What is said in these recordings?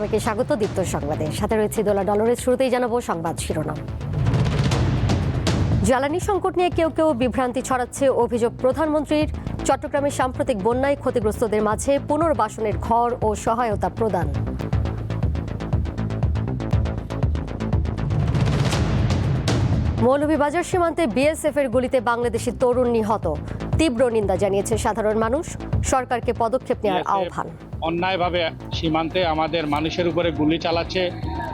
সবাইকে স্বাগত দীপ্ত সংবাদে। সাথে রয়েছে দোলা ডলরের। শুরুতেই জানাবো সংবাদ শিরোনাম। জ্বালানি সংকট নিয়ে কেউ কেউ বিভ্রান্তি ছড়াচ্ছে অভিযোগ প্রধানমন্ত্রীর। চট্টগ্রামের সাম্প্রতিক বন্যায় ক্ষতিগ্রস্তদের মাঝে পুনর্বাসনের ঘর ও সহায়তা প্রদান। মৌলভীবাজার সীমান্তে বিএসএফ এর গুলিতে বাংলাদেশি তরুণ নিহত। তীব্র নিন্দা জানিয়েছে সাধারণ মানুষ। সরকারকে পদক্ষেপ নেওয়ার আহ্বান। অন্যায়ভাবে সীমান্তে আমাদের মানুষের উপরে গুলি চালাচ্ছে,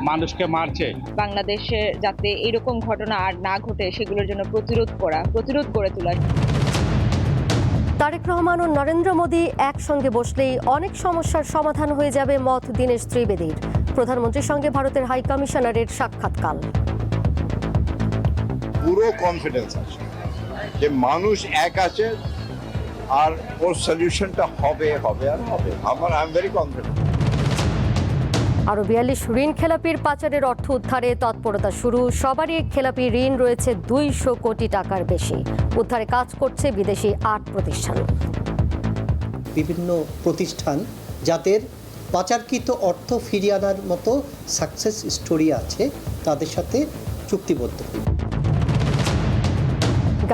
মানুষকে মারছে। বাংলাদেশে যাতে এরকম ঘটনা আর না ঘটে সেগুলোর জন্য প্রতিরোধ গড়ে তোলা। তারেক রহমান ও নরেন্দ্র মোদী একসঙ্গে বসলেই অনেক সমস্যার সমাধান হয়ে যাবে, মত দীনেশ ত্রিবেদীর। প্রধানমন্ত্রীর সঙ্গে ভারতের হাই কমিশনারের সাক্ষাৎকার। পুরো কনফিডেন্স আছে যে মানুষ এক আছে আর ওর সলিউশনটা হবে আর হবে। I am very confident. আরো 42 ঋণ খেলাপির পাচারের অর্থ উদ্ধারে তৎপরতা শুরু। সবারই খেলাপি ঋণ রয়েছে 200 কোটি টাকার বেশি। উদ্ধারে কাজ করছে বিদেশি 8 প্রতিষ্ঠান। বিভিন্ন প্রতিষ্ঠান যাদের পাচারকৃত অর্থ ফিরিয়ে আনার মতো সাকসেস স্টোরি আছে তাদের সাথে চুক্তিবদ্ধ।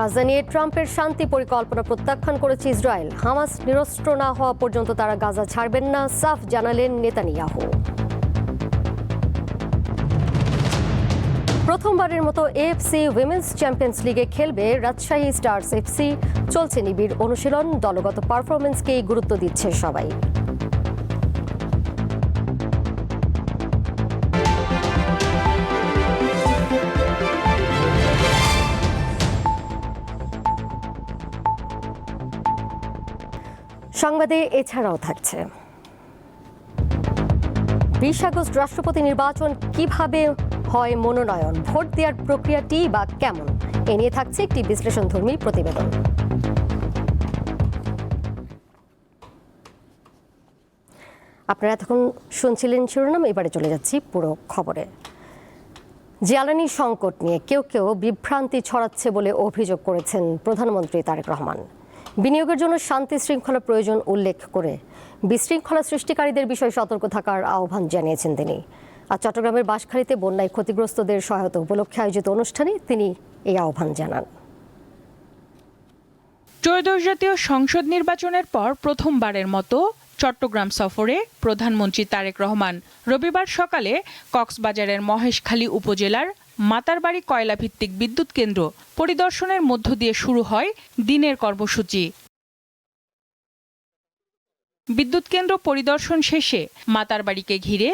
গাজা নিয়ে ট্রাম্পের শান্তি পরিকল্পনা প্রত্যাখ্যান করেছে ইসরায়েল। হামাস নিরস্ত্র না হওয়া পর্যন্ত তারা গাজা ছাড়বেন না, সাফ জানালেন নেতানিয়াহু। প্রথমবারের মতো এএফসি উইমেন্স চ্যাম্পিয়ন্স লিগে খেলবে রাজশাহী স্টার্স এফসি। চলছে নিবিড় অনুশীলন, দলগত পারফরমেন্সকেই গুরুত্ব দিচ্ছে সবাই। সংবাদে এছাড়াও থাকছে 20 আগস্ট রাষ্ট্রপতি নির্বাচন, কিভাবে হয় মনোনয়ন, ভোট দেওয়ার প্রক্রিয়াটি বা কেমন, এ নিয়ে থাকছে একটি বিশ্লেষণধর্মী প্রতিবেদন। আপনারা এতক্ষণ শুনছিলেন শিরোনাম, এবারে চলে যাচ্ছি পুরো খবরে। জ্বালানি সংকট নিয়ে কেউ কেউ বিভ্রান্তি ছড়াচ্ছে বলে অভিযোগ করেছেন প্রধানমন্ত্রী তারেক রহমান। বিনিয়োগের জন্য শান্তি শৃঙ্খলা প্রয়োজন উল্লেখ করে বিশৃঙ্খলা সৃষ্টিকারীদের বিষয়ে সতর্ক থাকার আহ্বান জানিয়েছেন তিনি। আর চট্টগ্রামের বাঁশখালীতে বন্যায় ক্ষতিগ্রস্তদের সহায়তা উপলক্ষে আয়োজিত অনুষ্ঠানে তিনি এই আহ্বান জানান। ত্রয়োদশ জাতীয় সংসদ নির্বাচনের পর প্রথমবারের মতো চট্টগ্রাম সফরে প্রধানমন্ত্রী তারেক রহমান রবিবার সকালে কক্সবাজারের মহেশখালী উপজেলার মাতারবাড়ি কয়লাভিত্তিক বিদ্যুৎ কেন্দ্র পরিদর্শনের মধ্য দিয়ে শুরু হয় দিনের কর্মসূচি। বিদ্যুৎ কেন্দ্র পরিদর্শন শেষে মাতারবাড়িকে ঘিরে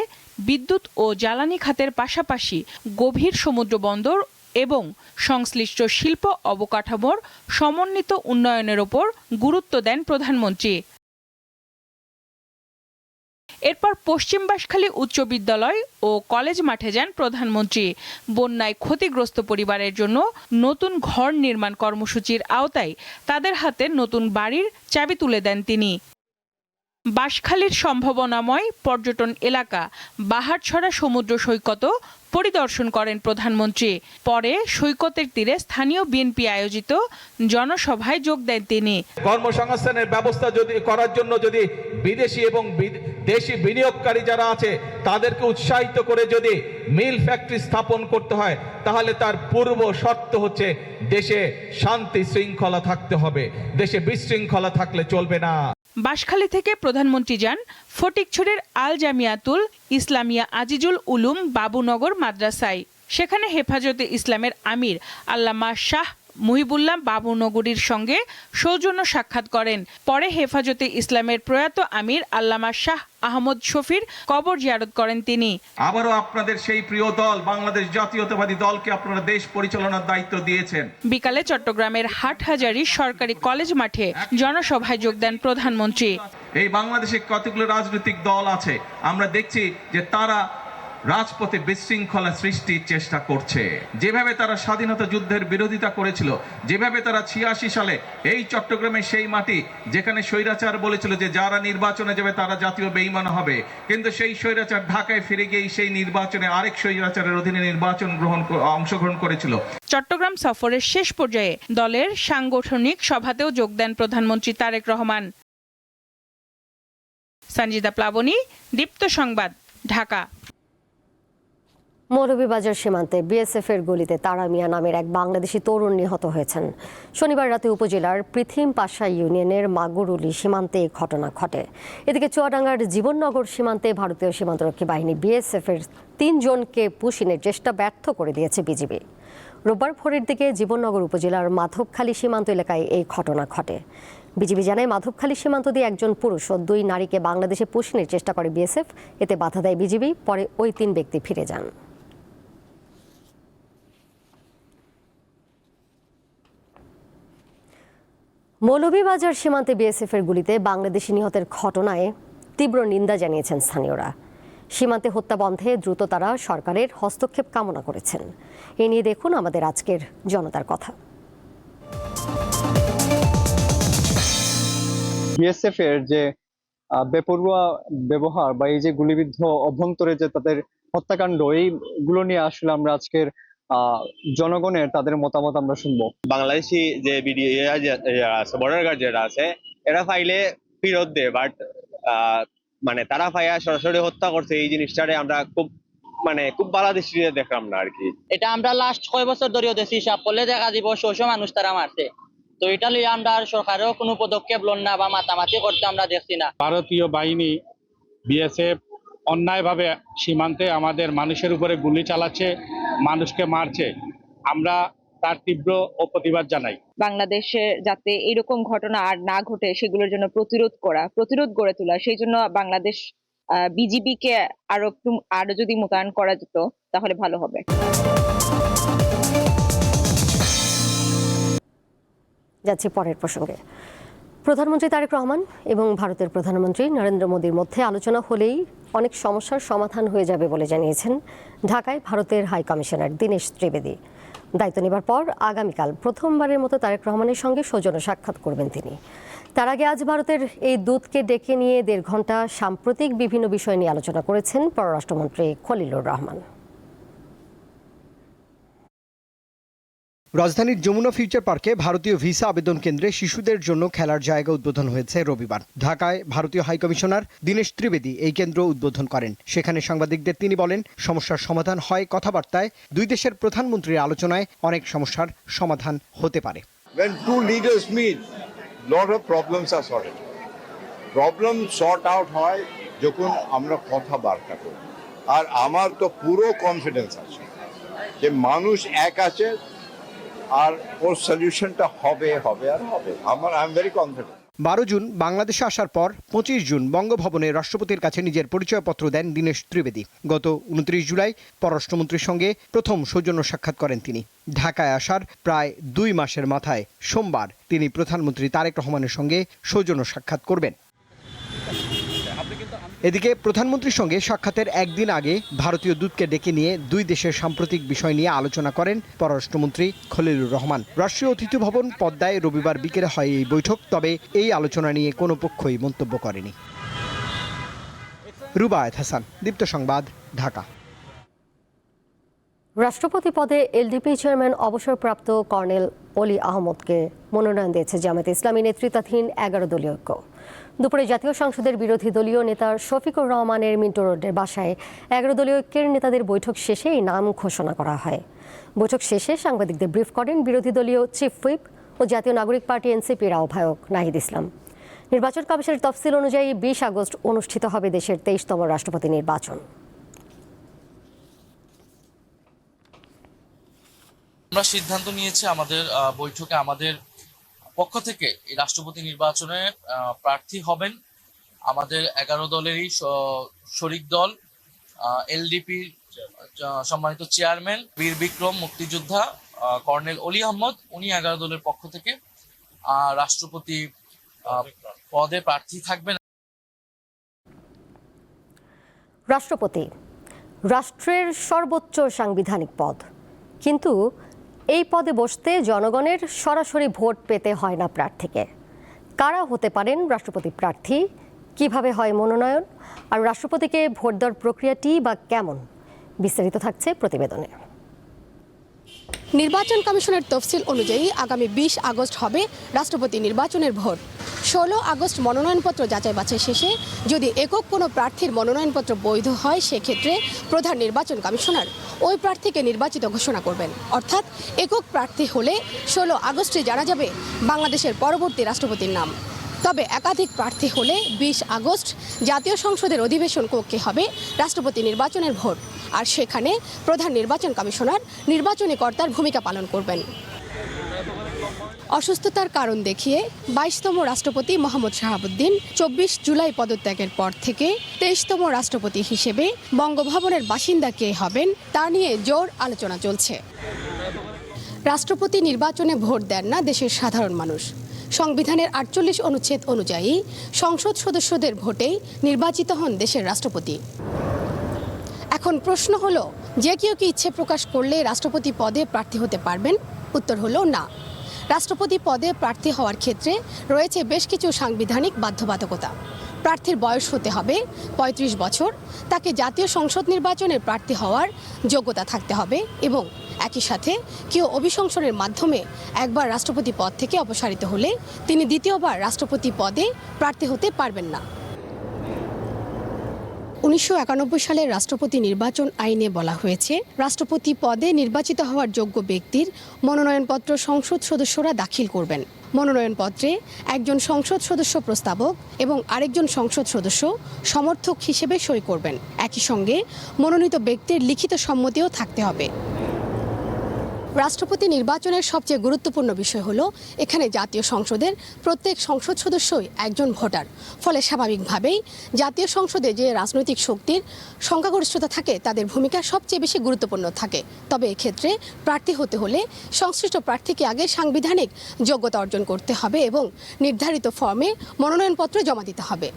বিদ্যুৎ ও জ্বালানি খাতের পাশাপাশি গভীর সমুদ্র বন্দর এবং সংশ্লিষ্ট শিল্প অবকাঠামোর সমন্বিত উন্নয়নের ওপর গুরুত্ব দেন প্রধানমন্ত্রী। এরপর পশ্চিম বাঁশখালী উচ্চ বিদ্যালয় ও কলেজ মাঠে যান প্রধানমন্ত্রী। বন্যায় ক্ষতিগ্রস্ত পরিবারের জন্য নতুন ঘর নির্মাণ কর্মসূচির আওতায় তাদের হাতে নতুন বাড়ির চাবি তুলে দেন তিনি। বাঁশখালীর সম্ভাবনাময় পর্যটন এলাকা বাহারছড়া সমুদ্র সৈকতও পরিদর্শন করেন প্রধানমন্ত্রী। পরে সৈকতের তীরে স্থানীয় বিএনপি আয়োজিত জনসভায় যোগ দেন তিনি। কর্মসংস্থানের ব্যবস্থা করার জন্য যদি বিদেশি এবং দেশি বিনিয়োগকারী যারা আছে তাদেরকে উৎসাহিত করে যদি মিল ফ্যাক্টরি স্থাপন করতে হয় তাহলে তার পূর্ব শর্ত হচ্ছে দেশে শান্তি শৃঙ্খলা থাকতে হবে, দেশে বিশৃঙ্খলা থাকলে চলবে না। বাঁশখালী থেকে প্রধানমন্ত্রী যান ফটিকছড়ির আল জামিয়াতুল ইসলামিয়া আজিজুল উলুম বাবুনগর মাদ্রাসায়। সেখানে হেফাজতে ইসলামের আমির আল্লামা শাহ মুহিবুল্লাহ বাবুনগরীর সঙ্গে সৌজন্য সাক্ষাৎ করেন। পরে হেফাজতে ইসলামের প্রয়াত আমির আল্লামা শাহ আহমদ শফির কবর জিয়ারত করেন তিনি। আবারও আপনাদের সেই প্রিয় দল বাংলাদেশ জাতীয়তাবাদী দলকে আপনারা দেশ পরিচালনার দায়িত্ব দিয়েছেন। বিকালে চট্টগ্রামের হাটহাজারী সরকারি কলেজ মাঠে জনসভায় যোগ দেন প্রধানমন্ত্রী। এই বাংলাদেশে কতগুলো রাজনৈতিক দল আছে, আমরা দেখছি যে তারা রাজপথে বিশৃঙ্খলা সৃষ্টির চেষ্টা করছে। যেভাবে তারা স্বাধীনতা যুদ্ধের বিরোধিতা করেছিল, যেভাবে তারা 86 সালে এই চট্টগ্রামের সেই মাটি যেখানে স্বৈরাচার বলেছিল যে যারা নির্বাচনে যাবে তারা জাতীয় বেঈমান হবে, কিন্তু সেই স্বৈরাচার ঢাকায় ফিরে গিয়ে সেই নির্বাচনে আরেক স্বৈরাচারের অধীনে অংশগ্রহণ করেছিল। চট্টগ্রাম সফরের শেষ পর্যায়ে দলের সাংগঠনিক সভাতেও যোগ দেন প্রধানমন্ত্রী তারেক রহমান। সঞ্জিদা প্লাবনী, দীপ্ত সংবাদ, ঢাকা। মৌলভীবাজার সীমান্তে বিএসএফ এর গুলিতে তারা মিয়া নামের এক বাংলাদেশি তরুণ নিহত হয়েছেন। শনিবার রাতে উপজেলার পৃথিম পাশা ইউনিয়নের মাগুরুলি সীমান্তে এই ঘটনা ঘটে। এদিকে চুয়াডাঙ্গার জীবননগর সীমান্তে ভারতীয় সীমান্তরক্ষী বাহিনী বিএসএফ এর 3 জনকে পুশিনের চেষ্টা ব্যর্থ করে দিয়েছে বিজিবি। রোববার ভোরের দিকে জীবননগর উপজেলার মাধবখালী সীমান্ত এলাকায় এই ঘটনা ঘটে। বিজিবি জানায় মাধবখালী সীমান্ত দিয়ে একজন পুরুষ ও 2 নারীকে বাংলাদেশে পুশিনের চেষ্টা করে বিএসএফ। এতে বাধা দেয় বিজিবি। পরে ওই 3 ব্যক্তি ফিরে যান। মৌলভীবাজার সীমান্তে বিএসএফ এর গুলিতে বাংলাদেশি নিহতের ঘটনায় তীব্র নিন্দা জানিয়েছেন স্থানীয়রা। সীমান্তে হত্যা বন্ধে দ্রুত তারা সরকারের হস্তক্ষেপ কামনা করেছেন। এ নিয়ে দেখুন আমাদের আজকের জনতার কথা। বিএসএফ এর যে বেপরোয়া ব্যবহার বা এই যে গুলিবিদ্ধ অভ্যন্তরে যে তাদের হত্যাকাণ্ড, এইগুলো নিয়ে আসলে আমরা আজকের জনগণের তাদের মতামত আমরা শুনবো। বাংলাদেশি যে আছে বর্ডার গার্ড যেটা আছে এরা ফাইলে ফেরত দেয়, বাট মানে তারা ফাইয়া সরাসরি হত্যা করছে, এই জিনিসটারে আমরা খুব ভালো দৃষ্টিতে দেখলাম না আর কি। এটা আমরা লাস্ট 6 বছর ধরে দেখছি, হিসাব করলে দেখা যাব 600 মানুষ তারা মারছে। তো এটা লিয়ে আমরা আর সরকারও কোনো পদক্ষেপ লন না বা মাতামাতি করতে আমরা দেখছি না। ভারতীয় বাহিনী বিএসএফ অন্যায়ভাবে সীমান্তে আমাদের মানুষের উপরে গুলি চালাচ্ছে, মানুষকে মারছে। আমরা তার তীব্র প্রতিবাদ জানাই। বাংলাদেশে যাতে এরকম ঘটনা আর না ঘটে সেগুলোর জন্য প্রতিরোধ গড়ে তোলা, সেই জন্য বাংলাদেশ বিজিবিকে আরো যদি মোতায়েন করা যেত তাহলে ভালো হবে। যাচ্ছি পরের প্রসঙ্গে। প্রধানমন্ত্রী তারেক রহমান এবং ভারতের প্রধানমন্ত্রী নরেন্দ্র মোদীর মধ্যে আলোচনা হলেই অনেক সমস্যার সমাধান হয়ে যাবে বলে জানিয়েছেন ঢাকায় ভারতের হাই কমিশনার দীনেশ ত্রিবেদী। দায়িত্ব নেবার পর আগামীকাল প্রথমবারের মতো তারেক রহমানের সঙ্গে সৌজন্য সাক্ষাৎ করবেন তিনি। তার আগে আজ ভারতের এই দূতকে ডেকে নিয়ে 1.5 ঘন্টা সাম্প্রতিক বিভিন্ন বিষয় নিয়ে আলোচনা করেছেন পররাষ্ট্রমন্ত্রী খলিলুর রহমান। রাজধানীর যমুনা ফিউচার পার্কে ভারতীয় ভিসা আবেদন কেন্দ্রে শিশুদের জন্য খেলার জায়গা উদ্বোধন হয়েছে রবিবার। ঢাকায় ভারতীয় হাইকমিশনার দীনেশ ত্রিবেদী এই কেন্দ্র উদ্বোধন করেন। সেখানে সাংবাদিকদের তিনি বলেন, সমস্যার সমাধান হয় কথাবার্তায়, 2 দেশের প্রধানমন্ত্রীর আলোচনায় অনেক সমস্যার সমাধান হতে পারে। When 2 leaders meet, lot of problems are sorted. Problem sort out হয় যখন আমরা কথাবার্তা করি। আর আমার তো পুরো কনফিডেন্স আছে যে মানুষ এক আছে আর ওর সলিউশনটা হবে আর হবে। I am very confident. 12 June বাংলাদেশে আসার পর 25 জুন বঙ্গভবনে রাষ্ট্রপতির কাছে নিজের পরিচয়পত্র দেন দীনেশ ত্রিবেদী। গত 29 জুলাই পররাষ্ট্রমন্ত্রীর সঙ্গে প্রথম সৌজন্য সাক্ষাৎ করেন তিনি। ঢাকায় আসার প্রায় 2 মাসের মাথায় সোমবার তিনি প্রধানমন্ত্রী তারেক রহমানের সঙ্গে সৌজন্য সাক্ষাৎ করবেন। এদিকে প্রধানমন্ত্রীর সঙ্গে সাক্ষাতের একদিন আগে ভারতীয় দূতকে ডেকে নিয়ে 2 দেশের সাম্প্রতিক বিষয় নিয়ে আলোচনা করেন পররাষ্ট্রমন্ত্রী খলিলুর রহমান। রাষ্ট্রীয় অতিথি ভবন পদ্মায় রবিবার বিকেলে হয় এই বৈঠক। তবে এই আলোচনা নিয়ে কোনো পক্ষই মন্তব্য করেনি। রুবায়েত হাসান, দীপ্ত সংবাদ, ঢাকা। রাষ্ট্রপতি পদে এলডিপি চেয়ারম্যান অবসরপ্রাপ্ত কর্নেল অলি আহমদকে মনোনয়ন দিয়েছে জামায়াতে ইসলামী নেতৃত্বাধীন 11 দলীয় ঐক্য। দুপুরে জাতীয় সংসদের বিরোধী দলীয় নেতা শফিকুর রহমানের মিন্টো রোডের বাসায় 11 দলীয় ঐক্যের নেতাদের বৈঠক শেষে এই নাম ঘোষণা করা হয়। বৈঠক শেষে সাংবাদিকদের ব্রিফ করেন বিরোধী দলীয় চিফ হুইপ ও জাতীয় নাগরিক পার্টি এনসিপির আহ্বায়ক নাহিদ ইসলাম। নির্বাচন কমিশনের তফসিল অনুযায়ী 20 আগস্ট অনুষ্ঠিত হবে দেশের 23তম রাষ্ট্রপতি নির্বাচন। আমরা সিদ্ধান্ত নিয়েছি আমাদের বৈঠকে আমাদের পক্ষ থেকে এই রাষ্ট্রপতি নির্বাচনে প্রার্থী হবেন আমাদের 11 দলেরই শরিক দল এলডিপি সম্মানিত চেয়ারম্যান বীর বিক্রম মুক্তিযোদ্ধা কর্নেল অলি আহমদ। উনি 11 দলের পক্ষ থেকে রাষ্ট্রপতি পদে প্রার্থী থাকবেন। রাষ্ট্রপতি রাষ্ট্রের সর্বোচ্চ সাংবিধানিক পদ, কিন্তু এই পদে বসতে জনগণের সরাসরি ভোট পেতে হয় না প্রার্থীকে। কারা হতে পারেন রাষ্ট্রপতি প্রার্থী, কিভাবে হয় মনোনয়ন, আর রাষ্ট্রপতিকে ভোট দেওয়ার প্রক্রিয়াটি বা কেমন, বিস্তারিত থাকছে প্রতিবেদনে। নির্বাচন কমিশনের তফসিল অনুযায়ী আগামী 20 আগস্ট হবে রাষ্ট্রপতি নির্বাচনের ভোট। 16 আগস্ট মনোনয়নপত্র যাচাই বাছাই শেষে যদি একক কোনো প্রার্থীর মনোনয়নপত্র বৈধ হয় সেক্ষেত্রে প্রধান নির্বাচন কমিশনার ওই প্রার্থীকে নির্বাচিত ঘোষণা করবেন। অর্থাৎ একক প্রার্থী হলে 16 আগস্টে জানা যাবে বাংলাদেশের পরবর্তী রাষ্ট্রপতির নাম। তবে একাধিক প্রার্থী হলে 20 আগস্ট জাতীয় সংসদের অধিবেশন কক্ষে হবে রাষ্ট্রপতি নির্বাচনের ভোট, আর সেখানে প্রধান নির্বাচন কমিশনার নির্বাচনী কর্তার ভূমিকা পালন করবেন। অসুস্থতার কারণ দেখিয়ে 22তম রাষ্ট্রপতি মোহাম্মদ শাহাবুদ্দিন 24 জুলাই পদত্যাগের পর থেকে 23তম রাষ্ট্রপতি হিসেবে বঙ্গভবনের বাসিন্দা কে হবেন তা নিয়ে জোর আলোচনা চলছে। রাষ্ট্রপতি নির্বাচনে ভোট দেন না দেশের সাধারণ মানুষ। সংবিধানের 48 অনুচ্ছেদ অনুযায়ী সংসদ সদস্যদের ভোটেই নির্বাচিত হন দেশের রাষ্ট্রপতি। এখন প্রশ্ন হলো, যে কেউ কি ইচ্ছে প্রকাশ করলে রাষ্ট্রপতি পদে প্রার্থী হতে পারবেন? উত্তর হলো না। রাষ্ট্রপতি পদে প্রার্থী হওয়ার ক্ষেত্রে রয়েছে বেশ কিছু সাংবিধানিক বাধ্যবাধকতা। প্রার্থীর বয়স হতে হবে 35 বছর, তাকে জাতীয় সংসদ নির্বাচনের প্রার্থী হওয়ার যোগ্যতা থাকতে হবে এবং একই সাথে কেউ অভিশংসনের মাধ্যমে একবার রাষ্ট্রপতি পদ থেকে অপসারিত হলে তিনি দ্বিতীয়বার রাষ্ট্রপতি পদে প্রার্থী হতে পারবেন না। 1991 সালের রাষ্ট্রপতি নির্বাচন আইনে বলা হয়েছে, রাষ্ট্রপতি পদে নির্বাচিত হওয়ার যোগ্য ব্যক্তির মনোনয়নপত্র সংসদ সদস্যরা দাখিল করবেন। মনোনয়নপত্রে একজন সংসদ সদস্য প্রস্তাবক এবং আরেকজন সংসদ সদস্য সমর্থক হিসেবে সই করবেন। একই সঙ্গে মনোনীত ব্যক্তির লিখিত সম্মতিও থাকতে হবে। রাষ্ট্রপতি নির্বাচনের সবচেয়ে গুরুত্বপূর্ণ বিষয় হলো এখানে জাতীয় সংসদের প্রত্যেক সংসদ সদস্যই একজন ভোটার। ফলে স্বাভাবিকভাবেই জাতীয় সংসদে যে রাজনৈতিক শক্তির সংখ্যাগরিষ্ঠতা থাকে তাদের ভূমিকা সবচেয়ে বেশি গুরুত্বপূর্ণ থাকে। তবে এক্ষেত্রে প্রার্থী হতে হলে সংশ্লিষ্ট প্রার্থীকে আগে সাংবিধানিক যোগ্যতা অর্জন করতে হবে এবং নির্ধারিত ফর্মে মনোনয়নপত্র জমা দিতে হবে।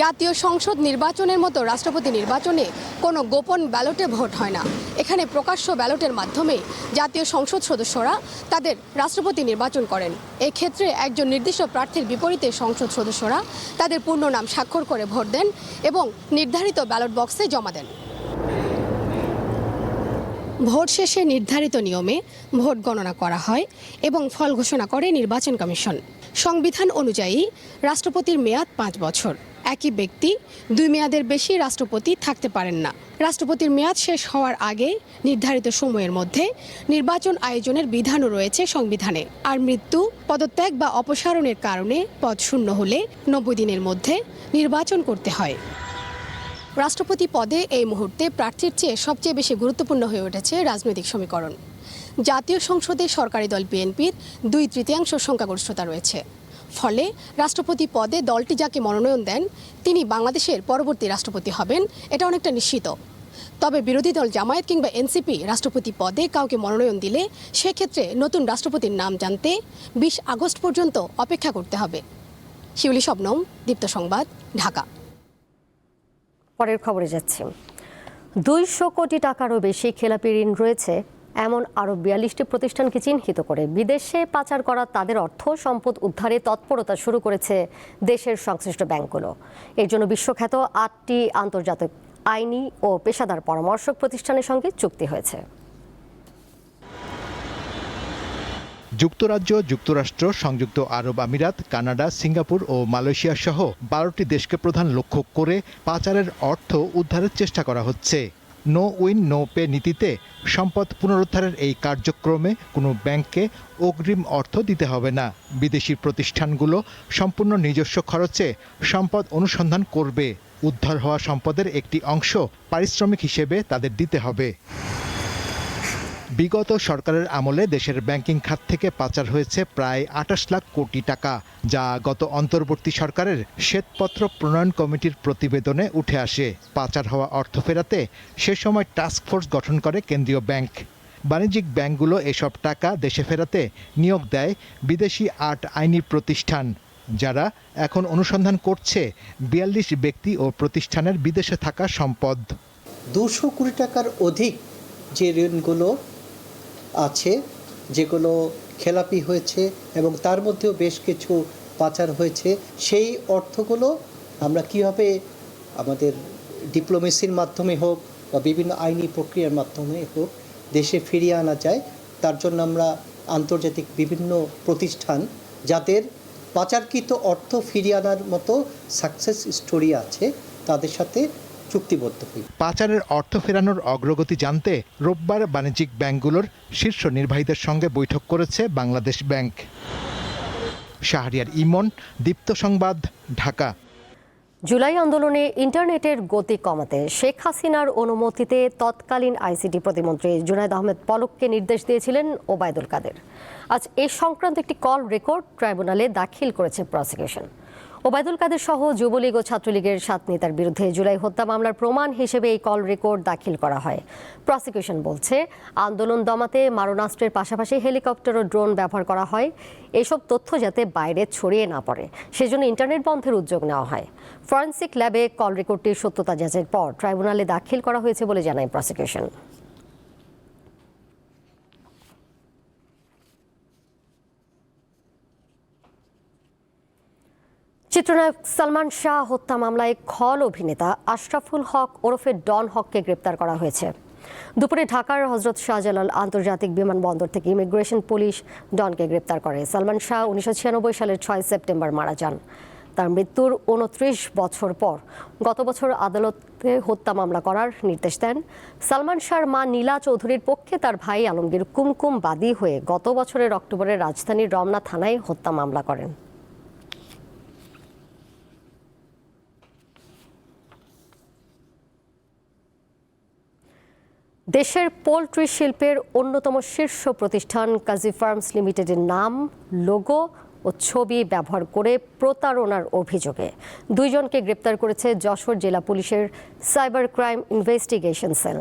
জাতীয় সংসদ নির্বাচনের মতো রাষ্ট্রপতি নির্বাচনে কোনো গোপন ব্যালটে ভোট হয় না। এখানে প্রকাশ্য ব্যালটের মাধ্যমে জাতীয় সংসদ সদস্যরা তাদের রাষ্ট্রপতি নির্বাচন করেন। এক্ষেত্রে একজন নির্দিষ্ট প্রার্থীর বিপরীতে সংসদ সদস্যরা তাদের পূর্ণ নাম স্বাক্ষর করে ভোট দেন এবং নির্ধারিত ব্যালট বক্সে জমা দেন। ভোট শেষে নির্ধারিত নিয়মে ভোট গণনা করা হয় এবং ফল ঘোষণা করে নির্বাচন কমিশন। সংবিধান অনুযায়ী রাষ্ট্রপতির মেয়াদ 5 বছর। একই ব্যক্তি 2 মেয়াদের বেশি রাষ্ট্রপতি থাকতে পারেন না। রাষ্ট্রপতির মেয়াদ শেষ হওয়ার আগে নির্ধারিত সময়ের মধ্যে নির্বাচন আয়োজনের বিধানও রয়েছে সংবিধানে। আর মৃত্যু, পদত্যাগ বা অপসারণের কারণে পদ শূন্য হলে 90 দিনের মধ্যে নির্বাচন করতে হয়। রাষ্ট্রপতি পদে এই মুহূর্তে প্রার্থীর চেয়ে সবচেয়ে বেশি গুরুত্বপূর্ণ হয়ে উঠেছে রাজনৈতিক সমীকরণ। জাতীয় সংসদে সরকারি দল বিএনপির 2/3 সংখ্যাগরিষ্ঠতা রয়েছে। ফলে রাষ্ট্রপতি পদে দলটি যাকে মনোনয়ন দেন তিনি বাংলাদেশের পরবর্তী রাষ্ট্রপতি হবেন, এটা অনেকটা নিশ্চিত। তবে বিরোধী দল জামায়াত কিংবা এনসিপি রাষ্ট্রপতি পদে কাউকে মনোনয়ন দিলে সেক্ষেত্রে নতুন রাষ্ট্রপতির নাম জানতে 20 আগস্ট পর্যন্ত অপেক্ষা করতে হবে। শিউলি শবনম, দীপ্ত সংবাদ, ঢাকা। পরের খবরে যাচ্ছি। 200 কোটি টাকারও বেশি খেলাপি ঋণ রয়েছে এমন আরও 42টি প্রতিষ্ঠানকে চিহ্নিত করে বিদেশে পাচার করা তাদের অর্থ সম্পদ উদ্ধারে তৎপরতা শুরু করেছে দেশের সংশ্লিষ্ট ব্যাংকগুলো। এর জন্য বিশ্বখ্যাত 8টি আন্তর্জাতিক আইনি ও পেশাদার পরামর্শক প্রতিষ্ঠানের সঙ্গে চুক্তি হয়েছে। যুক্তরাজ্য, যুক্তরাষ্ট্র, সংযুক্ত আরব আমিরাত, কানাডা, সিঙ্গাপুর ও মালয়েশিয়া সহ 12টি দেশকে প্রধান লক্ষ্য করে পাচারের অর্থ উদ্ধারের চেষ্টা করা হচ্ছে। নো উইন নো পে নীতিতে সম্পদ পুনরুদ্ধারের এই কার্যক্রমে কোনো ব্যাংককে অগ্রিম অর্থ দিতে হবে না। বিদেশি প্রতিষ্ঠানগুলো সম্পূর্ণ নিজস্ব খরচে সম্পদ অনুসন্ধান করবে। উদ্ধার হওয়া সম্পদের একটি অংশ পারিশ্রমিক হিসেবে তাদের দিতে হবে। বিগত সরকারের আমলে দেশের ব্যাংকিং খাত থেকে পাচার হয়েছে প্রায় 28 লাখ কোটি টাকা, যা গত অন্তর্বর্তী সরকারের শ্বেতপত্র প্রণয়ন কমিটির প্রতিবেদনে উঠে আসে। পাচার হওয়া অর্থ ফেরাতে সে সময় টাস্কফোর্স গঠন করে কেন্দ্রীয় ব্যাংক। বাণিজ্যিক ব্যাংকগুলো এসব টাকা দেশে ফেরাতে নিয়োগ দেয় বিদেশি 8 আইনি প্রতিষ্ঠান, যারা এখন অনুসন্ধান করছে 42 ব্যক্তি ও প্রতিষ্ঠানের বিদেশে থাকা সম্পদ। 200 কোটি টাকার অধিক যে ঋণগুলো আছে, যেগুলো খেলাপি হয়েছে এবং তার মধ্যেও বেশ কিছু পাচার হয়েছে, সেই অর্থগুলো আমরা কীভাবে আমাদের ডিপ্লোমেসির মাধ্যমে হোক বা বিভিন্ন আইনি প্রক্রিয়ার মাধ্যমে হোক দেশে ফিরিয়ে আনা যায়, তার জন্য আমরা আন্তর্জাতিক বিভিন্ন প্রতিষ্ঠান যাদের পাচারকৃত অর্থ ফিরিয়ে আনার মতো সাকসেস স্টোরি আছে তাদের সাথে চুক্তিবদ্ধ হই। পাচারের অর্থ ফেরানোর অগ্রগতি জানতে রোববার বাণিজ্যিক ব্যাংকগুলোর শীর্ষ নির্বাহীদের সঙ্গে বৈঠক করেছে বাংলাদেশ ব্যাংক। শাহরিয়ার ইমন, দীপ্ত সংবাদ, ঢাকা। জুলাই আন্দোলনে ইন্টারনেটের গতি কমাতে শেখ হাসিনার অনুমতিতে তৎকালীন আইসিটি প্রতিমন্ত্রী জুনায়েদ আহমেদ পলককে নির্দেশ দিয়েছিলেন ওবায়দুল কাদের। আজ এ সংক্রান্ত একটি কল রেকর্ড ট্রাইব্যুনালে দাখিল করেছে প্রসিকিউশন। ওবায়দুল কাদের সহ যুবলীগ ও ছাত্রলীগের 7 নেতার বিরুদ্ধে জুলাই হত্যা মামলার প্রমাণ হিসেবে এই কল রেকর্ড দাখিল করা হয়। প্রসিকিউশন বলছে, আন্দোলন দমাতে মারণাস্ত্রের পাশাপাশি হেলিকপ্টার ও ড্রোন ব্যবহার করা হয়। এসব তথ্য যাতে বাইরে ছড়িয়ে না পড়ে সেজন্য ইন্টারনেট বন্ধের উদ্যোগ নেওয়া হয়। ফরেনসিক ল্যাবে কল রেকর্ডটির সত্যতা যাচাইয়ের পর ট্রাইব্যুনালে দাখিল করা হয়েছে বলে জানায় প্রসিকিউশন। চিত্রনায়ক সালমান শাহ হত্যা মামলায় খল অভিনেতা আশরাফুল হক ওরফে ডন হককে গ্রেপ্তার করা হয়েছে। দুপুরে ঢাকার হযরত শাহজালাল আন্তর্জাতিক বিমানবন্দর থেকে ইমিগ্রেশন পুলিশ ডনকে গ্রেপ্তার করে। সালমান শাহ 1996 সালের 6 সেপ্টেম্বর মারা যান। তার মৃত্যুর 29 বছর পর গত বছর আদালতে হত্যা মামলা করার নির্দেশ দেন। সালমান শাহর মা নীলা চৌধুরীর পক্ষে তার ভাই আলমগীর কুমকুম বাদী হয়ে গত বছরের অক্টোবরে রাজধানীর রমনা থানায় হত্যা মামলা করেন। দেশের পোল্ট্রি শিল্পের অন্যতম শীর্ষ প্রতিষ্ঠান কাজী ফার্মস লিমিটেডের নাম, লোগো ও ছবি ব্যবহার করে প্রতারণার অভিযোগে 2 জনকে গ্রেপ্তার করেছে যশোর জেলা পুলিশের সাইবার ক্রাইম ইনভেস্টিগেশন সেল।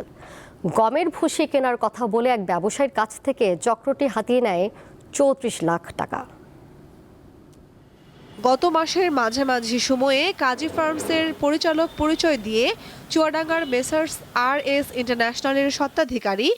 গমের ভুসি কেনার কথা বলে এক ব্যবসায়ীর কাছ থেকে চক্রটি হাতিয়ে নেয় 34 লাখ টাকা। গত মাসের মাঝামাঝি সময়ে কাজী ফার্মসের পরিচালক পরিচয় দিয়ে চুয়াডাঙ্গার মেসার্স RS ইন্টারন্যাশনালের স্বত্বাধিকারী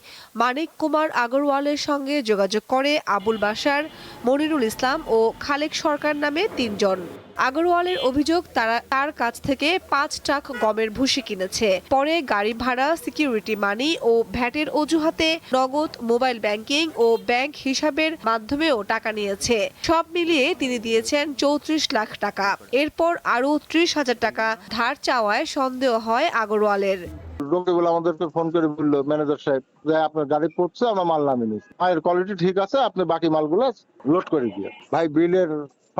মানিক কুমার আগরওয়ালের সঙ্গে যোগাযোগ করে আবুল বাশার, মনিরুল ইসলাম ও খালেক সরকার নামে 3 জন। আগরওয়ালের অভিযোগ তার কাছ থেকে 5 ট্রাক গমের ভুসি কিনেছে। পরে গাড়ি ভাড়া, সিকিউরিটি মানি ও ভ্যাটের অজুহাতে নগদ, মোবাইল ব্যাংকিং ও ব্যাংক হিসাবের মাধ্যমেও টাকা নিয়েছে। সব মিলিয়ে তিনি দিয়েছেন 34 লাখ টাকা। এরপর আরও 30,000 টাকা ধার চাওয়ায় সন্দেহ হয় আগরওয়ালের। লোকগুলো আমাদেরকে ফোন করে বললো, ম্যানেজার সাহেব যে আপনার গাড়ি পড়ছে, আমরা মাল নামিয়ে নিচ্ছি, মালের কোয়ালিটি ঠিক আছে, আপনি বাকি মালগুলো লোড করে দিয়ে। ভাই বিলের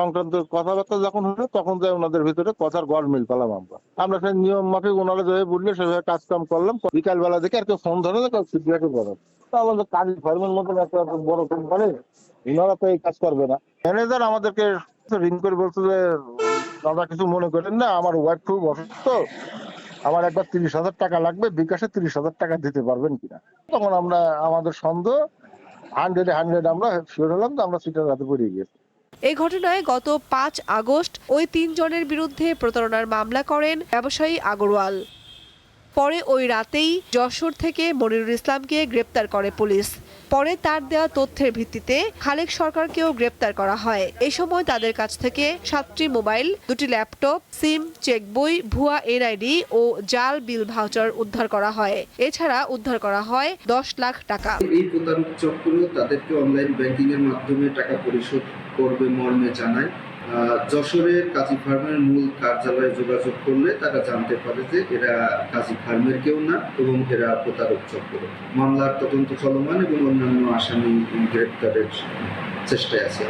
সংক্রান্ত কথাবার্তা যখন হলো তখন যাই ওনাদের ভিতরে কথার গড়মিল পেলাম। আমরা সেই নিয়ম মাফিক ওনারা যেভাবে বললে সেভাবে কাজ কাম করলাম। বিকাল বেলা দেখে আর কেউ ফোন ধরে না, কেউ ফিডব্যাকও করে। আমাদের কাজী ফার্মের মতন একটা বড় কোম্পানি, ওনারা তো এই কাজ করবে না। ম্যানেজার আমাদেরকে রিং করে বলছে যে দাদা কিছু মনে করেন না, আমার ওয়াইফ খুব অসুস্থ, আমার একবার 30,000 টাকা লাগবে, বিকাশে 30,000 টাকা দিতে পারবেন কিনা। তখন আমরা আমাদের সন্দেহ 100 আমরা শিওর হলাম যে আমরা সিটের রাতে পড়ে গিয়েছি। এই ঘটনায় গত 5 আগস্ট ওই 3 জনের বিরুদ্ধে প্রতারণার মামলা করেন ব্যবসায়ী আগরওয়াল। পরে ওই রাতেই যশোর থেকে মনিরুল ইসলামকে গ্রেপ্তার করে পুলিশ। পরে তার দেওয়া তথ্যের ভিত্তিতে খালেক সরকারকেও গ্রেপ্তার করা হয়। এই সময় তাদের কাছ থেকে 7টি মোবাইল, 2টি ল্যাপটপ, সিম, চেক বই, ভুয়া NID ও জাল বিল ভাউচার উদ্ধার করা হয়। এছাড়া উদ্ধার করা হয় 10 লাখ টাকা। এই প্রতারক চক্র তাদেরকে অনলাইন ব্যাংকিং এর মাধ্যমে টাকা পরিশোধ করবে মর্মে জানায়। যশোরের কাজী ফার্মের মূল কার্যালয়ে যোগাযোগ করলে তারা জানতে পারে যে এরা কাজী ফার্মের কেউ না এবং এরা প্রতারক চক্র। মামলার তদন্ত চলমান এবং অন্যান্য আসামি গ্রেপ্তারের চেষ্টায় আছে।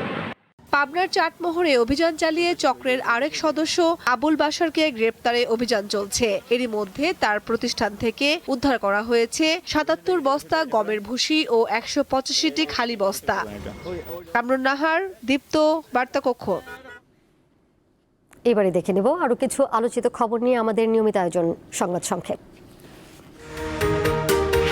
পাবনার চাটমোহরে অভিযান চালিয়ে চক্রের আরেক সদস্য আবুল বাশারকে গ্রেপ্তারে অভিযান চলছে। এরই মধ্যে তার প্রতিষ্ঠান থেকে উদ্ধার করা হয়েছে 77 বস্তা গমের ভুসি ও 185টি খালি বস্তা। কামরুন নাহার, দীপ্ত, বার্তাকক্ষ। এবারে দেখে নেব আরো কিছু আলোচিত খবর নিয়ে আমাদের নিয়মিত আয়োজন সংবাদ সংক্ষেপ।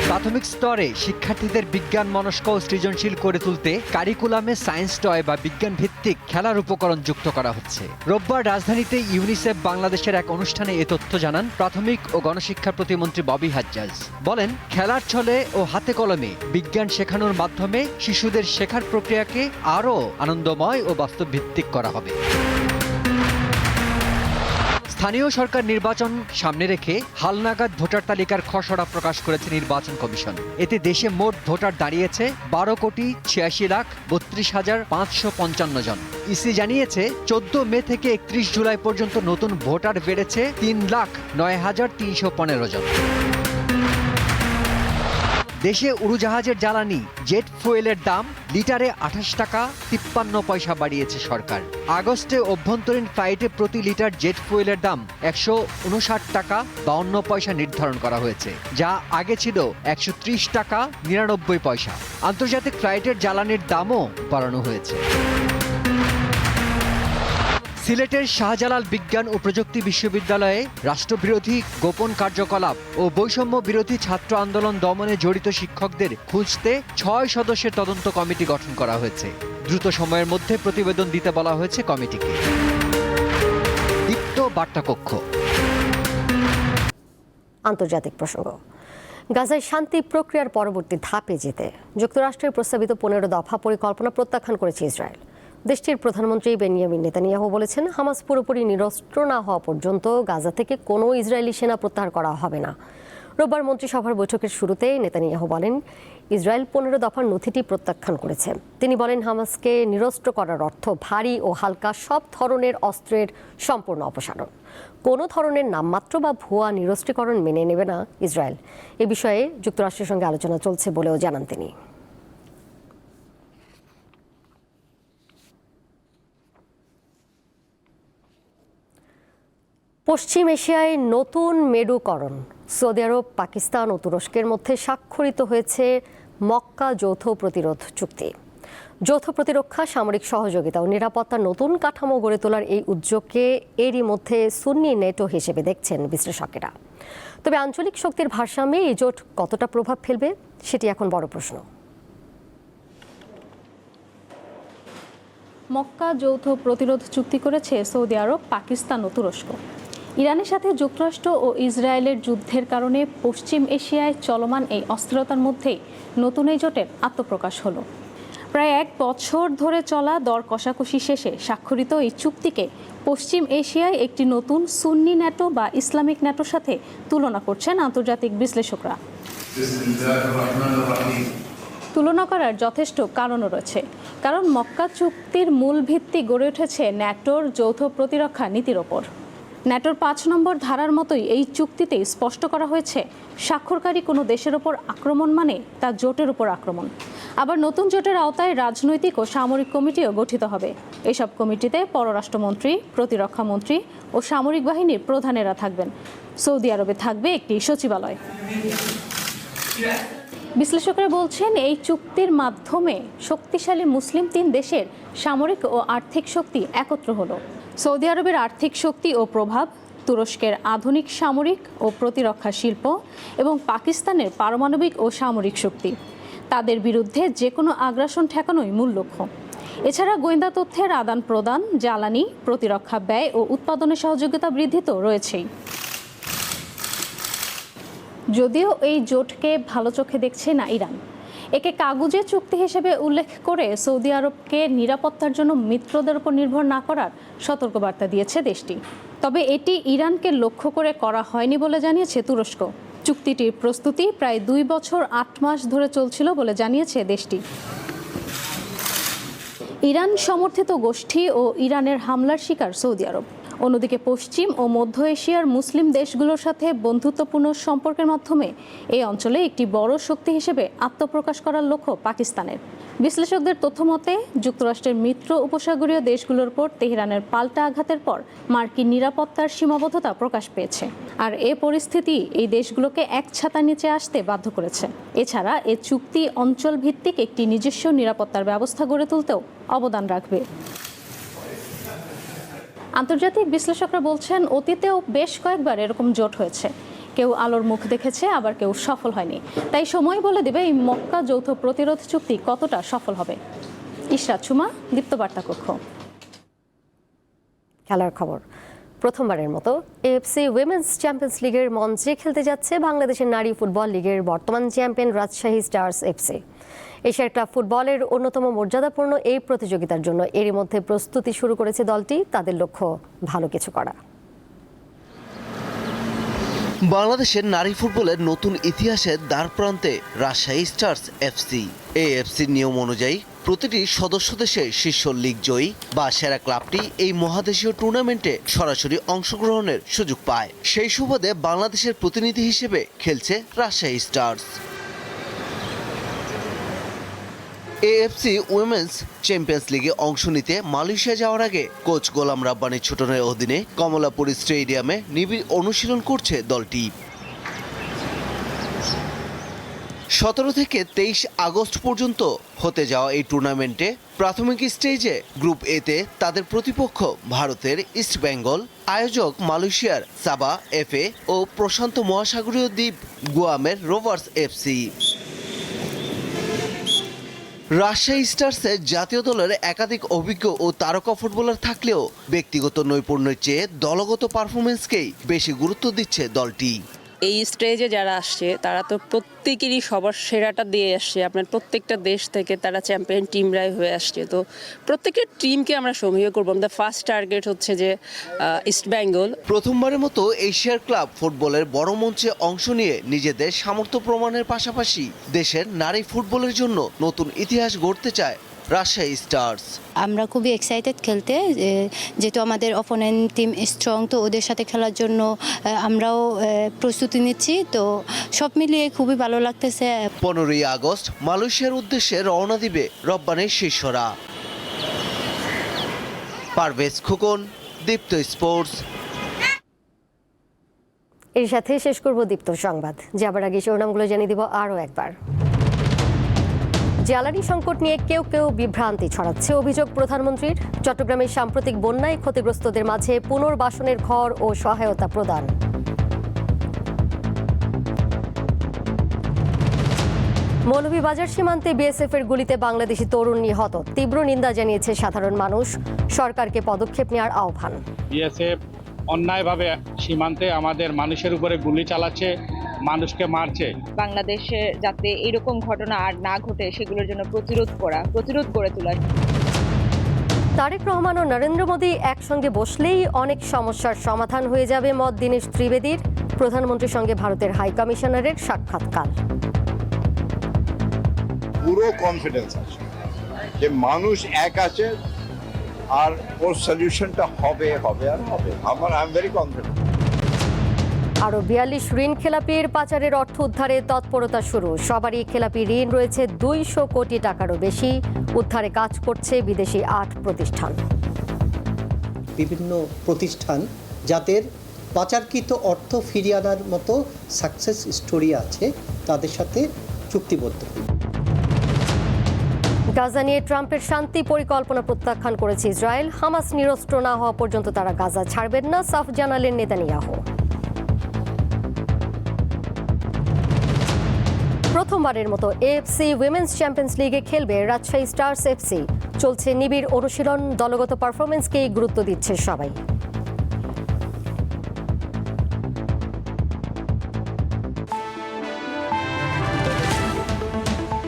প্রাথমিক স্তরে শিক্ষার্থীদের বিজ্ঞান মনস্ক ও সৃজনশীল করে তুলতে কারিকুলামে সায়েন্স টয় বা বিজ্ঞান ভিত্তিক খেলার উপকরণ যুক্ত করা হচ্ছে। রোববার রাজধানীতে ইউনিসেফ বাংলাদেশের এক অনুষ্ঠানে এ তথ্য জানান প্রাথমিক ও গণশিক্ষা প্রতিমন্ত্রী ববি হাজ্জাজ। বলেন, খেলার ছলে ও হাতে কলমে বিজ্ঞান শেখানোর মাধ্যমে শিশুদের শেখার প্রক্রিয়াকে আরও আনন্দময় ও বাস্তব ভিত্তিক করা হবে। স্থানীয় সরকার নির্বাচন সামনে রেখে হালনাগাদ ভোটার তালিকার খসড়া প্রকাশ করেছে নির্বাচন কমিশন। এতে দেশে মোট ভোটার দাঁড়িয়েছে 12,86,32,555 জন। ইসি জানিয়েছে 14 মে থেকে 31 জুলাই পর্যন্ত নতুন ভোটার বেড়েছে 3,09,315 জন। দেশে উড়োজাহাজের জ্বালানি জেট ফুয়েলের দাম লিটারে 28 টাকা 53 পয়সা বাড়িয়েছে সরকার। আগস্টে অভ্যন্তরীণ ফ্লাইটে প্রতি লিটার জেট ফুয়েলের দাম 159 টাকা 52 পয়সা নির্ধারণ করা হয়েছে, যা আগে ছিল 130 টাকা 99 পয়সা। আন্তর্জাতিক ফ্লাইটের জ্বালানির দামও বাড়ানো হয়েছে। সিলেটের শাহজালাল বিজ্ঞান ও প্রযুক্তি বিশ্ববিদ্যালয়ে রাষ্ট্রবিরোধী গোপন কার্যকলাপ ও বৈষম্য বিরোধী ছাত্র আন্দোলন দমনে জড়িত শিক্ষকদের খুঁজতে 6 সদস্যের তদন্ত কমিটি গঠন করা হয়েছে। দ্রুত সময়ের মধ্যে প্রতিবেদন দিতে বলা হয়েছে কমিটিকে। দীপ্ত বার্তা কক্ষ। আন্তর্জাতিক প্রসঙ্গ। গাজায় শান্তি প্রক্রিয়ার পরবর্তী ধাপে যেতে যুক্তরাষ্ট্রের প্রস্তাবিত 15 দফা পরিকল্পনা প্রত্যাখ্যান করেছে ইসরায়েল। দেশটির প্রধানমন্ত্রী বেনিয়ামিন নেতানিয়াহু বলেছেন, হামাস পুরোপুরি নিরস্ত্র না হওয়া পর্যন্ত গাজা থেকে কোনো ইসরায়েলি সেনা প্রত্যাহার করা হবে না। রোববার মন্ত্রিসভার বৈঠকের শুরুতে নেতানিয়াহু বলেন, ইসরায়েল 15 দফার নথিটি প্রত্যাখ্যান করেছে। তিনি বলেন, হামাসকে নিরস্ত্র করার অর্থ ভারী ও হালকা সব ধরনের অস্ত্রের সম্পূর্ণ অপসারণ। কোনো ধরনের নামমাত্র বা ভুয়া নিরস্ত্রীকরণ মেনে নেবে না ইসরায়েল। এ বিষয়ে যুক্তরাষ্ট্রের সঙ্গে আলোচনা চলছে বলেও জানান তিনি। পশ্চিম এশিয়ায় নতুন মেরুকরণ। সৌদি আরব, পাকিস্তান ও তুরস্কের মধ্যে স্বাক্ষরিত হয়েছে মক্কা যৌথ প্রতিরোধ চুক্তি। যৌথ প্রতিরক্ষা, সামরিক সহযোগিতা ও নিরাপত্তার নতুন কাঠামো গড়ে তোলার এই উদ্যোগকে এরই মধ্যে সুন্নি নেটো হিসেবে দেখছেন বিশ্লেষকেরা। তবে আঞ্চলিক শক্তির ভারসাম্যে এই জোট কতটা প্রভাব ফেলবে সেটি এখন বড় প্রশ্ন। মক্কা যৌথ প্রতিরোধ চুক্তি করেছে সৌদি আরব, পাকিস্তান ও তুরস্ক। ইরানের সাথে যুক্তরাষ্ট্র ও ইসরায়েলের যুদ্ধের কারণে পশ্চিম এশিয়ায় চলমান এই অস্থিরতার মধ্যেই নতুন এই জোটের আত্মপ্রকাশ হলো। প্রায় 1 বছর ধরে চলা দর কষাকষি শেষে স্বাক্ষরিত এই চুক্তিকে পশ্চিম এশিয়ায় একটি নতুন সুন্নি ন্যাটো বা ইসলামিক ন্যাটোর সাথে তুলনা করছেন আন্তর্জাতিক বিশ্লেষকরা। তুলনা করার যথেষ্ট কারণও রয়েছে, কারণ মক্কা চুক্তির মূল ভিত্তি গড়ে উঠেছে ন্যাটোর যৌথ প্রতিরক্ষা নীতির ওপর। ন্যাটোর 5 নম্বর ধারার মতোই এই চুক্তিতে স্পষ্ট করা হয়েছে, স্বাক্ষরকারী কোনো দেশের ওপর আক্রমণ মানে তা জোটের উপর আক্রমণ। আবার নতুন জোটের আওতায় রাজনৈতিক ও সামরিক কমিটিও গঠিত হবে। এসব কমিটিতে পররাষ্ট্রমন্ত্রী, প্রতিরক্ষা মন্ত্রী ও সামরিক বাহিনীর প্রধানেরা থাকবেন। সৌদি আরবে থাকবে একটি সচিবালয়। বিশ্লেষকরা বলছেন, এই চুক্তির মাধ্যমে শক্তিশালী মুসলিম 3 দেশের সামরিক ও আর্থিক শক্তি একত্র হলো। সৌদি আরবের আর্থিক শক্তি ও প্রভাব, তুরস্কের আধুনিক সামরিক ও প্রতিরক্ষা শিল্প এবং পাকিস্তানের পারমাণবিক ও সামরিক শক্তি। তাদের বিরুদ্ধে যে কোনো আগ্রাসন ঠেকানোই মূল লক্ষ্য। এছাড়া গোয়েন্দা তথ্যের আদান প্রদান, জ্বালানি, প্রতিরক্ষা ব্যয় ও উৎপাদনের সহযোগিতা বৃদ্ধি তো রয়েছেই। যদিও এই জোটকে ভালো চোখে দেখছে না ইরান। একে কাগুজে চুক্তি হিসেবে উল্লেখ করে সৌদি আরবকে নিরাপত্তার জন্য মিত্রদের উপর নির্ভর না করার সতর্কবার্তা দিয়েছে দেশটি। তবে এটি ইরানকে লক্ষ্য করে করা হয়নি বলে জানিয়েছে তুরস্ক। চুক্তিটির প্রস্তুতি প্রায় 2 বছর 8 মাস ধরে চলছিল বলে জানিয়েছে দেশটি। ইরান সমর্থিত গোষ্ঠী ও ইরানের হামলার শিকার সৌদি আরব। অন্যদিকে পশ্চিম ও মধ্য এশিয়ার মুসলিম দেশগুলোর সাথে বন্ধুত্বপূর্ণ সম্পর্কের মাধ্যমে এই অঞ্চলে একটি বড় শক্তি হিসেবে আত্মপ্রকাশ করার লক্ষ্য পাকিস্তানের। বিশ্লেষকদের তথ্যমতে যুক্তরাষ্ট্রের মিত্র উপসাগরীয় দেশগুলোর উপর তেহরানের পাল্টা আঘাতের পর মার্কিন নিরাপত্তার সীমাবদ্ধতা প্রকাশ পেয়েছে। আর এ পরিস্থিতি এই দেশগুলোকে এক ছাতার নিচে আসতে বাধ্য করেছে। এছাড়া এ চুক্তি অঞ্চল ভিত্তিক একটি নিজস্ব নিরাপত্তার ব্যবস্থা গড়ে তুলতেও অবদান রাখবে। আন্তর্জাতিক বিশ্লেষকরা বলছেন, অতীতেও বেশ কয়েকবার এরকম জোট হয়েছে। কেউ আলোর মুখ দেখেছে, আবার কেউ সফল হয়নি। তাই সময় বলে দেবে এই মক্কা যৌথ প্রতিরোধ চুক্তি কতটা সফল হবে। ইশরাত সুমা, দীপ্ত বার্তা কক্ষ। খেলার খবর। প্রথমবারের মতো এএফসি উইমেন্স চ্যাম্পিয়ন্স লিগের মঞ্চে খেলতে যাচ্ছে বাংলাদেশের নারী ফুটবল লিগের বর্তমান চ্যাম্পিয়ন রাজশাহী স্টার্স এফসি। এশিয়ার ক্লাব ফুটবলের অন্যতম মর্যাদাপূর্ণ এই প্রতিযোগিতার জন্য এরই মধ্যে প্রস্তুতি শুরু করেছে দলটি। তাদের লক্ষ্য ভালো কিছু করা। বাংলাদেশের নারী ফুটবলের নতুন ইতিহাসের দ্বারপ্রান্তে রাজশাহী স্টার্স এফসি। এই এফসির নিয়ম অনুযায়ী প্রতিটি সদস্য দেশে শীর্ষ লিগ জয়ী বা সেরা ক্লাবটি এই মহাদেশীয় টুর্নামেন্টে সরাসরি অংশগ্রহণের সুযোগ পায়। সেই সুবাদে বাংলাদেশের প্রতিনিধি হিসেবে খেলছে Rajshahi stars. AFC women's champions লিগে অংশ নিতে মালয়েশিয়া যাওয়ার আগে কোচ গোলাম রাব্বানী ছোটনের অধীনে কমলাপুর স্টেডিয়ামে নিবিড় অনুশীলন করছে দলটি। 17 থেকে 23 আগস্ট পর্যন্ত হতে যাওয়া এই টুর্নামেন্টে প্রাথমিক স্টেজে গ্রুপ এতে তাদের প্রতিপক্ষ ভারতের ইস্ট বেঙ্গল, আয়োজক মালয়েশিয়ার সাবা এফএ ও প্রশান্ত মহাসাগরীয় দ্বীপ গুয়ামের রোভার্স এফসি। রাজশাহী স্টার্সের জাতীয় দলের একাধিক অভিজ্ঞ ও তারকা ফুটবলার থাকলেও ব্যক্তিগত নৈপুণ্যের চেয়ে দলগত পারফরমেন্সকেই বেশি গুরুত্ব দিচ্ছে দলটি। এই স্টেজে যারা আসছে তারা তো প্রত্যেকেরই সবার সেরাটা দিয়ে আসছে। আপনার প্রত্যেকটা দেশ থেকে তারা চ্যাম্পিয়ন টিমরাই হয়ে আসছে। তো প্রত্যেকটা টিমকে আমরা সমীহ করবো। আমাদের ফার্স্ট টার্গেট হচ্ছে যে ইস্ট বেঙ্গল। প্রথমবারের মতো এশিয়ার ক্লাব ফুটবলের বড় মঞ্চে অংশ নিয়ে নিজেদের সামর্থ্য প্রমাণের পাশাপাশি দেশের নারী ফুটবলের জন্য নতুন ইতিহাস গড়তে চায় রাজশাহী স্টার্স। আমরা খুবই এক্সাইটেড খেলতে, যেহেতু আমাদের অপোনেন্ট টিম স্ট্রং, তো ওদের সাথে খেলার জন্য আমরাও প্রস্তুতি নিচ্ছি। তো সব মিলিয়ে খুবই ভালো লাগতেছে। 15ই আগস্ট মালয়েশিয়ার উদ্দেশ্যে রওনা দিবে রব্বানির শিষ্যরা। পারভেজ খোকন, দীপ্ত স্পোর্টস। এর সাথে শেষ করব দীপ্ত সংবাদ। যাবার আগে শিরোনামগুলো জানিয়ে দিব আরও একবার। জ্বালানি সংকট নিয়ে কেউ কেউ বিভ্রান্তি ছড়াচ্ছে, অভিযোগ প্রধানমন্ত্রীর। চট্টগ্রামের সাম্প্রতিক বন্যায় ক্ষতিগ্রস্তদের মাঝে পুনর্বাসনের ঘর ও সহায়তা প্রদান। মৌলভীবাজার সীমান্তে বিএসএফ এর গুলিতে বাংলাদেশি তরুণ নিহত, তীব্র নিন্দা জানিয়েছে সাধারণ মানুষ, সরকারকে পদক্ষেপ নেওয়ার আহ্বান। বিএসএফ অন্যায়ভাবে সীমান্তে আমাদের মানুষের উপরে গুলি চালাচ্ছে, মানুষকে মারছে। বাংলাদেশে যাতে এরকম ঘটনা আর না ঘটে সেগুলোর জন্য প্রতিরোধ গড়ে তোলা। তারেক রহমান ও নরেন্দ্র মোদী একসঙ্গে বসলেই অনেক সমস্যার সমাধান হয়ে যাবে, মত দীনেশ ত্রিবেদীর। প্রধানমন্ত্রীর সঙ্গে ভারতের হাই কমিশনারের সাক্ষাৎকার। পুরো কনফিডেন্স আছে যে মানুষ এক আছে আর ওর সলিউশনটা হবে আর হবে। I am very confident. আরও 42 ঋণ খেলাপির পাচারের অর্থ উদ্ধারে তৎপরতা শুরু। সবারই খেলাপি ঋণ রয়েছে 200 কোটি টাকারও বেশি। উদ্ধারে কাজ করছে বিদেশি 8 প্রতিষ্ঠান। বিভিন্ন প্রতিষ্ঠান যাদের পাচারকৃত অর্থ ফিরিয়ে আনার মতো সাকসেস স্টোরি আছে তাদের সাথে চুক্তিবদ্ধ। গাজা নিয়ে ট্রাম্পের শান্তি পরিকল্পনা প্রত্যাখ্যান করেছে ইসরায়েল। হামাস নিরস্ত্র না হওয়া পর্যন্ত তারা গাজা ছাড়বেন না, সাফ জানালেন নেতানিয়াহু। প্রথমবারের মতো এএফসি উইমেন্স চ্যাম্পিয়ন্স লিগে খেলবে রাজশাহী স্টার্স এফসি। চলছে নিবিড় অনুশীলন, দলগত পারফরমেন্সকেই গুরুত্ব দিচ্ছে সবাই।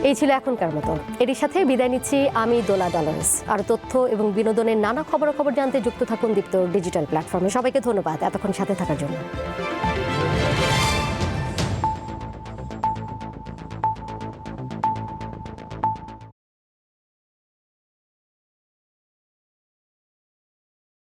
এই ছিল এখনকার মতো। এরই সাথে বিদায় নিচ্ছি আমি দোলা ডলার্স। আর তথ্য এবং বিনোদনের নানা খবরাখবর জানতে যুক্ত থাকুন দীপ্ত ডিজিটাল প্ল্যাটফর্মে। সবাইকে ধন্যবাদ এতক্ষণ সাথে থাকার জন্য।